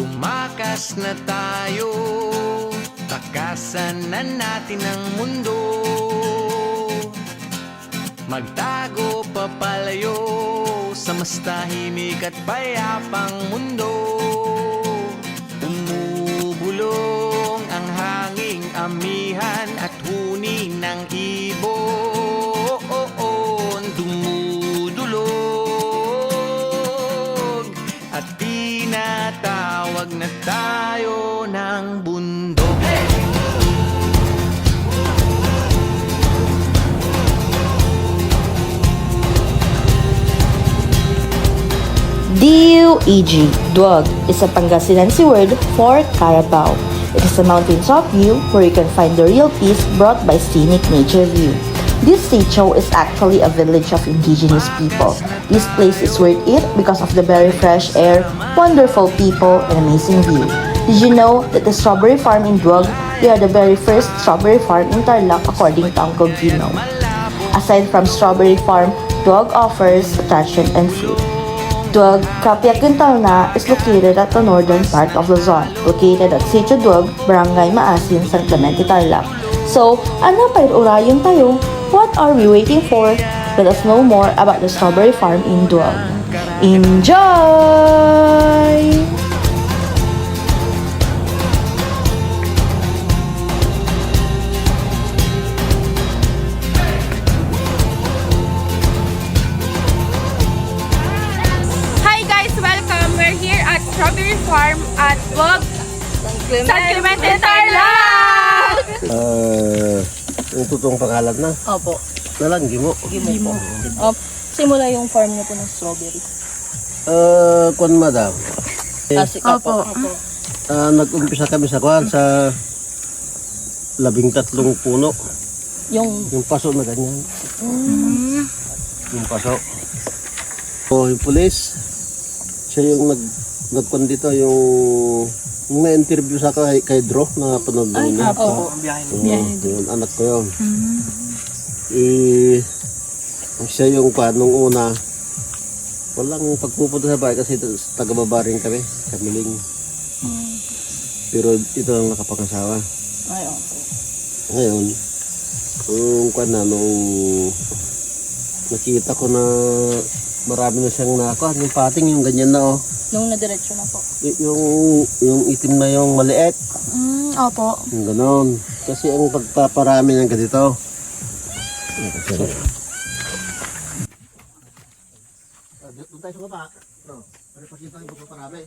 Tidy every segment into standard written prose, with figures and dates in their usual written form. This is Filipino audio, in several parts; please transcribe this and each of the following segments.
Tumakas na tayo, takasan na natin ang mundo. Magtago papalayo sa mas tahimik at payapang mundo. Umubulong ang hanging amihan at huni ng ibon. Dumudulog at tinatawag na tayo ng bundok. DUEG, Duwag, is a Pangasinense word for Carabao. It is a mountaintop view where you can find the real peace brought by scenic nature view. This sitio is actually a village of indigenous people. This place is worth it because of the very fresh air, wonderful people, and amazing view. Did you know that the strawberry farm in Duwag, they are the very first strawberry farm in Tarlac according to Uncle Gino. Aside from strawberry farm, Duwag offers attraction and food. Duwag, Capiat Quintalna is located at the northern part of Luzon, located at Sitio Duwag, Barangay Maasin, San Clemente, Tarlac. So, ano pa urayon tayo? What are we waiting for? Let us know more about the strawberry farm in Duwag. Enjoy! Strawberry Farm at Duwag, San Clemente, Tarlac! Yung totoong pangalan na? Opo. Nalang, Gimo. Gimo. Simula yung farm niyo po ng strawberry. Kwan madam. Opo. Nag-umpisa kami sa kwan sa 13 puno. Yung paso na ganyan. Yung paso. So, yung pulis, siya yung nagkwan dito yung may interview sa kay Dro na panood niya. Opo. Yung anak ko yun. Siya yung nung una walang pagpupunta sa bahay kasi taga-babaring kami, kamiling. Pero ito lang nakapangasawa. Ay, okay. Ngayon, nung nakita ko na marami na siyang nakuha, yung pating yung ganyan na Nung nadiretso na po. Yung itim na yung maliit. Opo. Yung ganon. Kasi ang pagpaparami ng ganito. Doon tayo sa baba. Para pakita yung pagpaparami.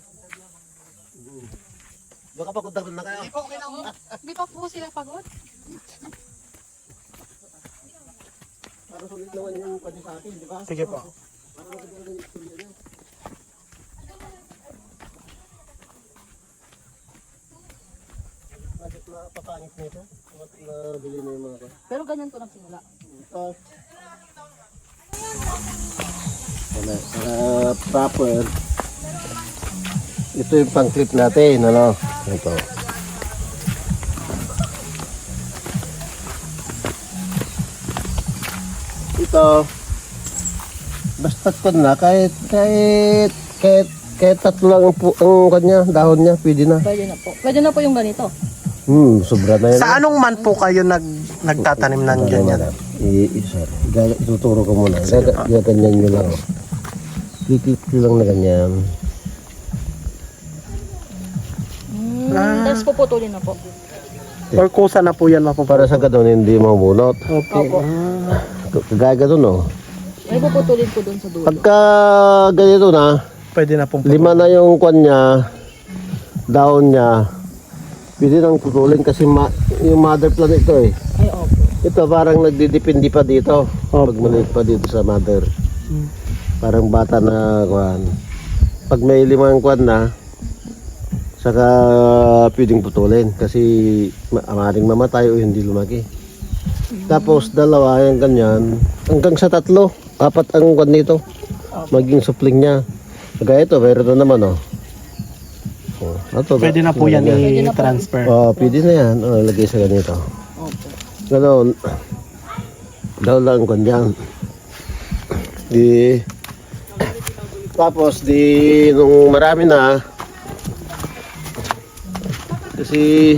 Baka pagkunta na kayo. Hindi pa po sila pagod. Para sulit naman yung pwede sa atin, di ba? Sige po. Para magandang yung studio niya. Napapangit nito. Nabili na yung mga ko. Pero ganyan po nagsimula. Proper. Ito yung pang-clip natin, ano? Ito. Ito. Basta't ko na, kahit tatlo lang ang kanya, dahon niya, pwede na. Pwede na po. Pwede na po yung ganito. Sobra na yan. Sa anong man po kayo nagtatanim ng ganyan? Sir, ituturo ko muna. Gaganyan nyo lang. Kikip nyo lang na ganyan. Tapos puputulin na po. Or kusa na po yan Para sa gadon, hindi mabulot. Okay. Kagaya gadon, no? May puputulin po doon sa dulo. Pagka ganito na, Pwede na pong 5 na yung kwan niya, dahon niya, pwede nang putulin kasi yung mother plant ito eh. Ay, opo. Ito parang nagdidepende pa dito. Pag maliit pa dito sa mother. Parang bata na kwan. Pag may 5 kwan na, saka pwedeng putulin kasi maaaring mamatay o hindi lumaki. Tapos 2 yung ganyan, hanggang sa 3, 4 ang kwan nito. Maging supling niya. Kaya ito, meron na naman Pwede na po yan i-transfer. Pwede na yan. Lagay sa ganito. Opo. Ganon. Daw lang kung dyan. Tapos nung marami na, Kasi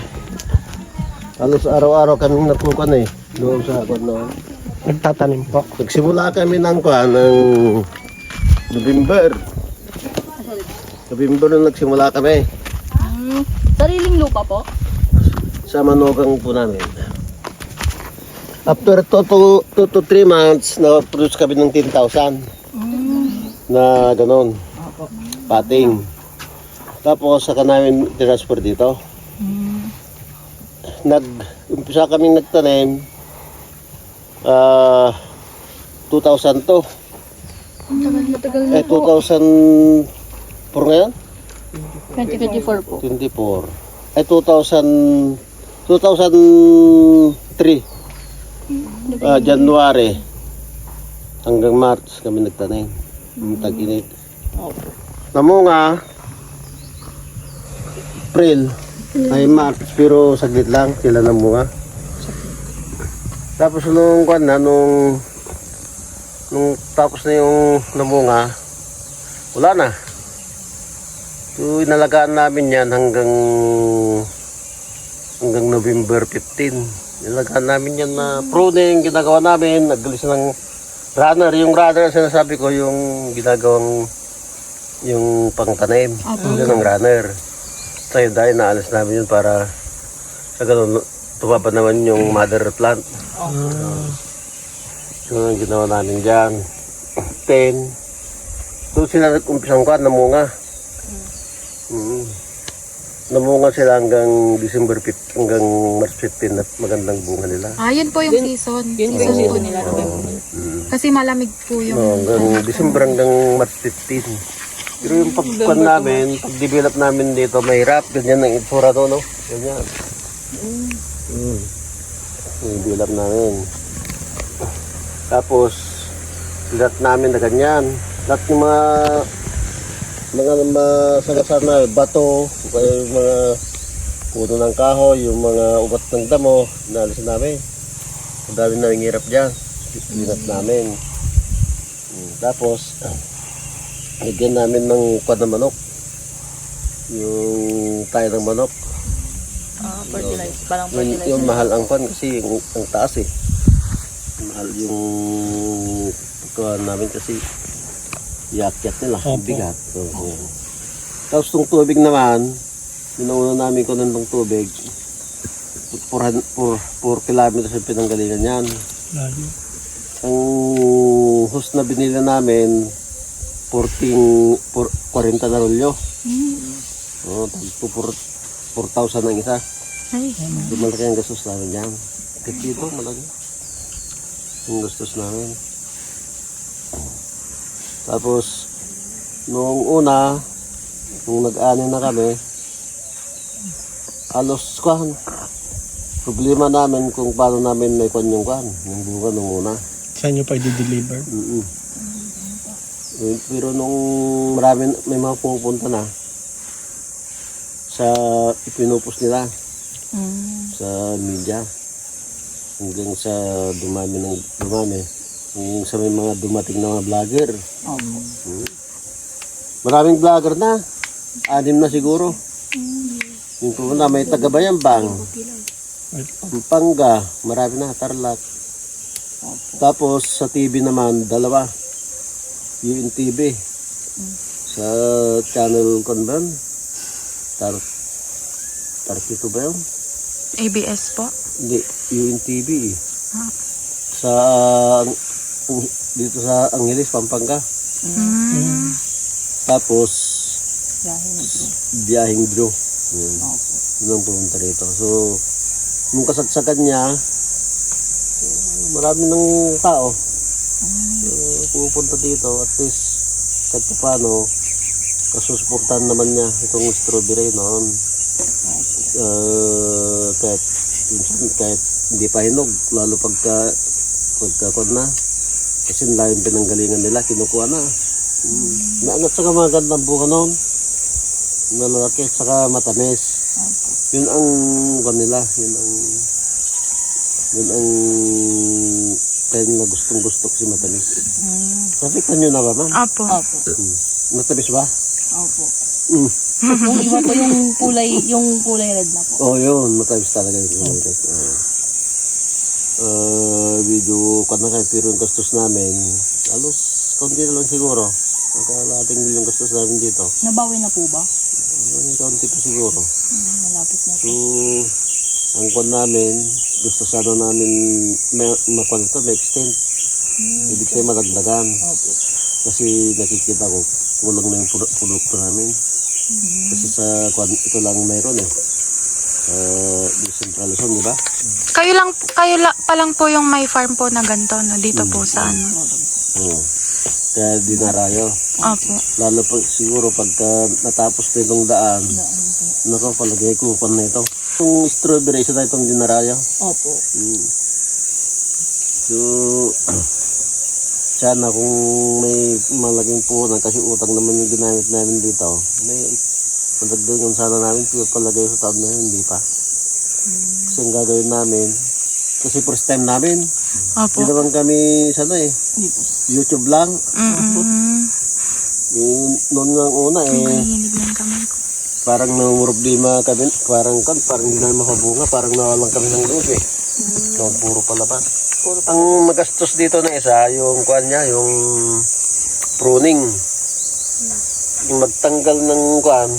halos araw-araw kami natukan eh. Doon sa kwan noon. Nagtatanim po. Nagsimula kami ng kwan ng November. November na nagsimula kami. Sariling lupa po? Sa manugang po namin. After 2 to 3 months, na-produce kami ng 10,000 na ganon. Pating. Tapos saka namin transfer dito. Umpisa kaming nagtanim 2002. Eh 2004 ngayon? 2024 po. 24. Ay 2003. January hanggang March kami nagtanim. Tag-init. Namunga April ay March pero saglit lang sila namunga. Tapos nung kwan na nung tapos na yung namunga, wala na. So inalagaan namin yan hanggang November 15. Inalagaan namin yan na pruning, ginagawa namin, naggalis ng runner. Yung runner sinasabi ko yung ginagawang yung pangtanim. Yun ang runner. Tayo dahil naalis namin yun para sa ganun tumaba naman yung mother plant. So ang ginawa namin dyan 10 doon sila nag-umpisang kwan, namunga. Namunga sila hanggang December 15, hanggang March 15 at magandang bunga nila. Yun po yung season. Season po nila. Kasi malamig po yung... Hanggang December hanggang March 15. Pero yung pagkuhan namin, pag-develop namin dito, mahirap. Ganyan ang itsura to, no? Ganyan. I-develop namin. Tapos, lahat namin na ganyan. Lahat ng mga masagasar na bato, kaya yung mga puno ng kahoy, yung mga ubat ng damo, naalis namin. Ang dami namin hirap dyan. Linat namin. Tapos, lagyan namin ng kwan ng manok. Yung tayo ng manok. Fertilizer. Parang Yung mahal ang kwan kasi ang taas eh. Mahal yung kwan namin kasi yak-yak nila. Ang bigat. So, tapos itong tubig naman, minuuna namin ko ng tubig. 4 kilometers yung pinanggalingan yan. Ang hose na binili namin 40 na rolyo. Oh, 4,000 ang isa. So, malaki ang gastos namin yan. Kahit dito, malaki. Ang gastos namin. Tapos, nung una, nung nag-ani na kami, halos kwan. Problema namin kung paano namin may kwan yung bunga nung una. Saan nyo pa i-deliver? Pero nung may mga pumupunta na sa ipinupos nila sa media hanggang sa dumami. Yung sa may mga dumating na mga vlogger. Maraming vlogger na. 6 na siguro. Yung pumunta may taga-Bayambang, Pampanga, marami na, Tarlac. Tapos sa TV naman, 2. UNTV sa channel Conban 32 ba yun? ABS po? Hindi, UNTV sa dito sa Angeles, Pampanga. Tapos Biyahing Drew. Yun ang pumunta rito. So nung kasagsagan niya, marami ng tao pupunta dito, at least kahit paano kasusuportahan naman niya itong strawberry noon. Kahit hindi pa hinog, lalo pagka na kasi laking pinanggalingan nila, kinukuha na. Naangat saka magandang bunga noon, malalaki saka matamis. Yun ang kanila, yun ang kaya na gustong-gusto kasi matamis. Sabi kanyo na ba, ma'am? Opo. Matamis ba? Opo. Yung iba po yung kulay red na po. Oh, yun. Matayos talaga yung video ka na kayo, pero yung gastos namin, alos, konti na lang siguro. Nakalating milyong gastos namin dito. Nabawi na po ba? Konti pa siguro. Malapit na po. So, ang kwan namin, gusto sana namin makuha ito, may extend. Ibig sabihin madagdagan. Opo. Kasi nakikita ko, kulang na yung produkto namin. Kasi sa kwan, ito lang mayroon eh. Central Luzon, di ba? Kayo pa lang po yung may farm po na ganito, no? Dito po sa ano. Oo. Kaya dinarayo. Opo. Lalo pag siguro pagka natapos na itong daan, nako palagay ko pan na ito. Itong strawberry, isa na itong dinarayo. Opo. So, sana kung may malaking puhunan, kasi utang naman yung ginamit namin dito, may madagdagan sana namin, pero palagay sa taon na yun, hindi pa. Kasi ang gagawin namin, kasi first time namin, Opo. hindi naman kami sa ano eh, YouTube lang. Noon nga ang una eh, Mahihinig lang kami. parang namumroblema kami, parang hindi namin makabunga, parang nawalan kami ng loob eh. So, puro palabas. Ang magastos dito na isa, yung kuan niya, yung pruning. Yung magtanggal ng kuan,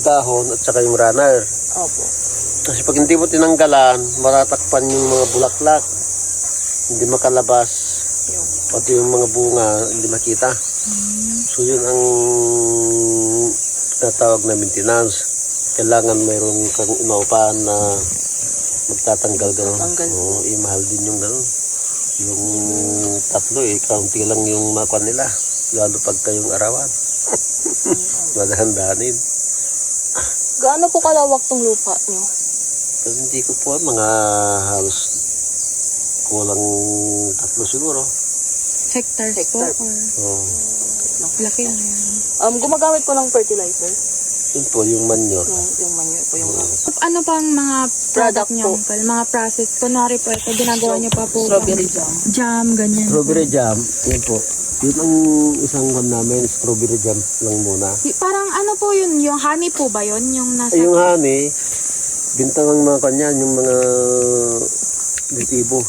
dahon at saka yung runner. Opo. Kasi pag hindi mo tinanggalan, matatakpan yung mga bulaklak. Hindi makalabas. Pati yung mga bunga, hindi makita. So yun ang tinatawag na maintenance. Kailangan mayroon kang inaupahan na magtatanggal gano'n. Oo, mahal din yung gano'n. Yung tatlo kaunti lang yung makuha nila. Lalo pag kayong arawan. Madahan-dahanin. Gaano po kalawak tong lupa nyo? Kasi hindi ko po mga halos kulang 3 siguro. Hectares po. Or Oo. laki na yan. Gumagamit po ng fertilizer. Yun po, yung manure. Yung manure po yung Ano pa ang mga product Product niyo, po. Uncle? Mga process. Kunwari po, ito ginagawa niyo pa po. strawberry jam. Jam, ganyan. Strawberry jam, yun po. Yun ang isang one namin, strawberry jam lang muna. Parang ano po yun? Yung honey po ba yun? Yung nasa... Ay, yung honey, bintang ng mga kanyan, yung mga nitibo.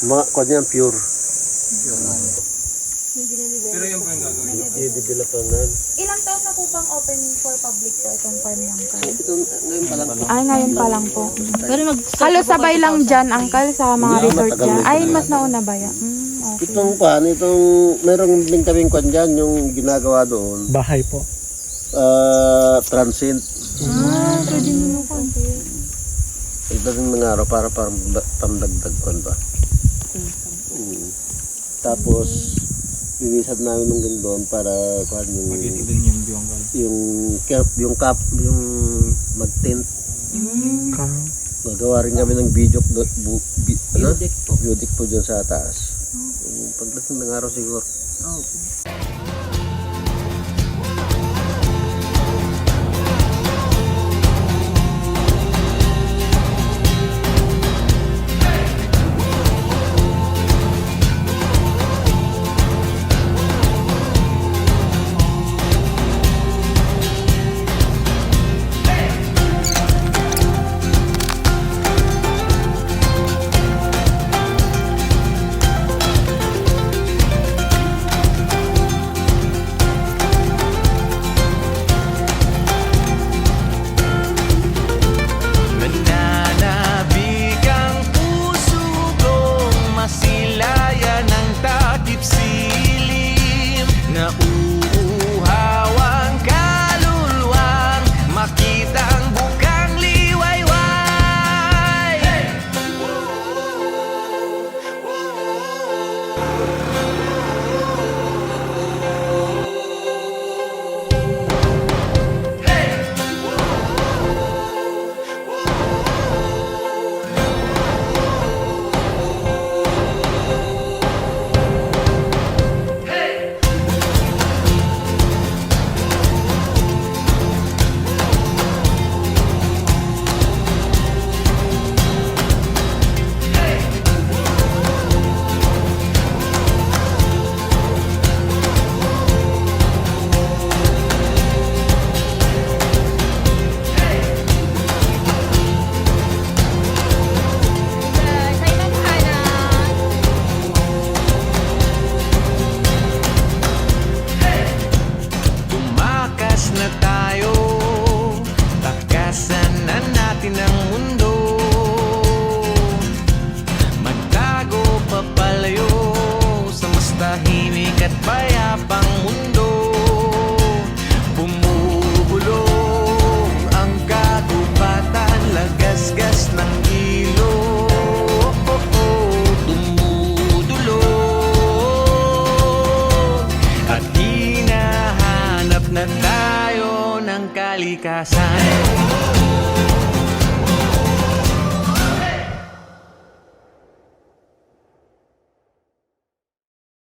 Mga kanyan, pure. I-develop na. Ilang taon na po bang open for public po itong farm niyo, Uncle? Ito, ngayon pa lang. Ay, ngayon pa lang po. Pero Halos sabay lang dyan, Uncle, sa mga Hindi, resort matagal dyan. na Ay, sila. mas nauna ba yan? Okay. Itong merong din kaming kwan dyan, yung ginagawa doon, Bahay po. transient. Pwede nyo po. Ito rin mga araw para pamdagdag kwan ba. Tapos, linisad namin ng doon para kwan yung mag-tent. Nagawa rin kami ng biodic po dyan sa taas. Pagdating ng araw siguro. pang mundo. Bumubulong ang kagubatan, lagasgas ng ilog, tumutulong at hinahanap na tayo ng kalikasan.